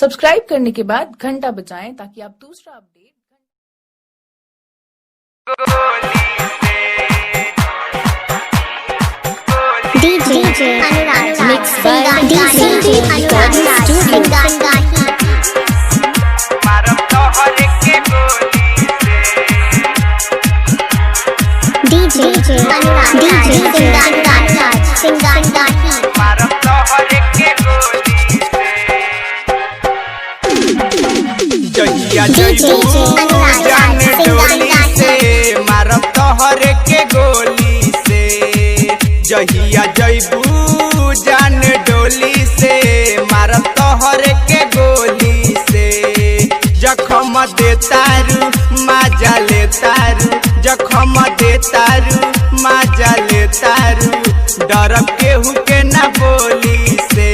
subscribe करने के बाद घंटा बजाएं ताकि आप दूसरा update DJ Anurag mixed by DJ Anurag DJ जहिया जइबू जान डोली से मारब तोहर के गोली से जखम दे तारू माजा ले तारू जखम दे तारू माजा ले तारू डरब केहू के ना बोली से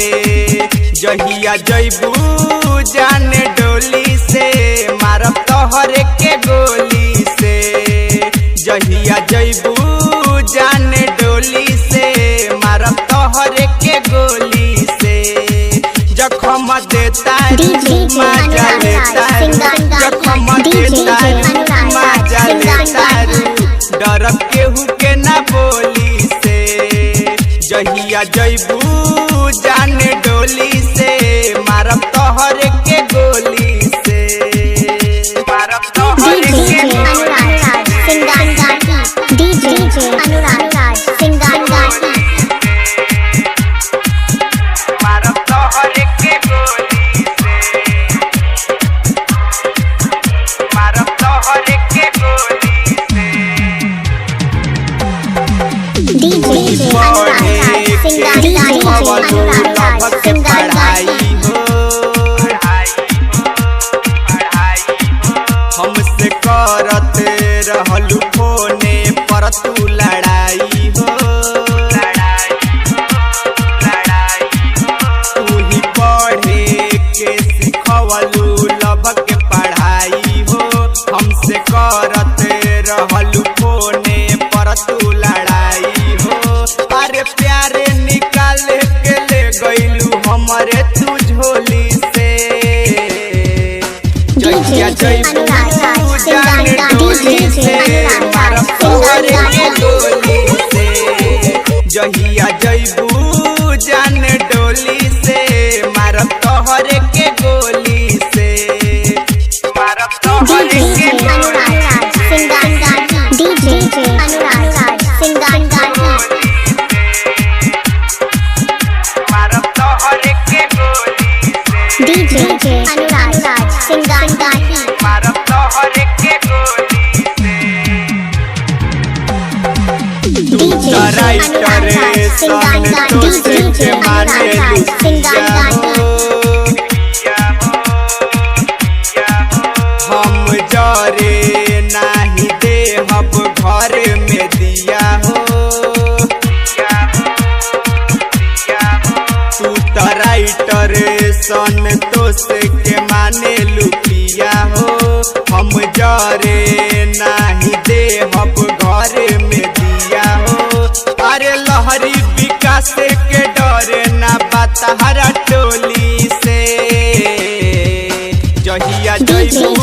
जहिया जइबू जान डोली से मारब तोहर के गोली से जहिया जइबू जान डोली से मारब तोहर के गोली से जखम दे तारू माजा ले तारू जखम दे तारू माजा ले तारू डरब केहू के ना बोली से जहिया जइबू जान डोली से मारब तोहर के गोली से मारब तोहर के हमसे करत रहलू फोने पर तू लड़ाई हो तू ही पढ़े के सिखवलू लभ के पढ़ाई हो हमसे करत रहलू फोने पर तू लड़ाई हो अरे प्यारे निकाल के ले गइलू हमरे तू झोली से जहिया जइबू जान डोली से मारब तोहर के गोली से जहिया जइबू जान डोली से मारब तोहर के गोली से मारब तोहर के राइटर सन तो से माने हम जरे नाही दे हब घर में दिया हो तू तो राइटर सन तो से के माने लुकिया हो हम जरे नाही दे हब घर में दिया हो अरे लहरी विकास के डरे ना बतहरा टोली से जहिया जइबू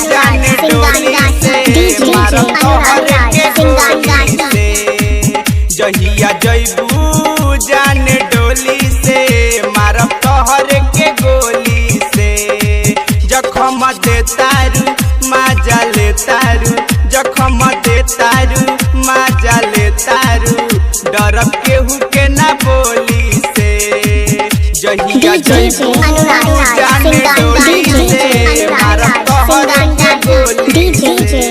जान डोली से मारब तोहर के गोली से जहिया जइबू जान डोली से मारब तोहर के गोली से जखम दे तारू माजा ले तारू जखम दे तारू माजा ले तारू डरब केहू के ना बोली से जहिया जइबू जान डोली से मारब तोहर के गोली से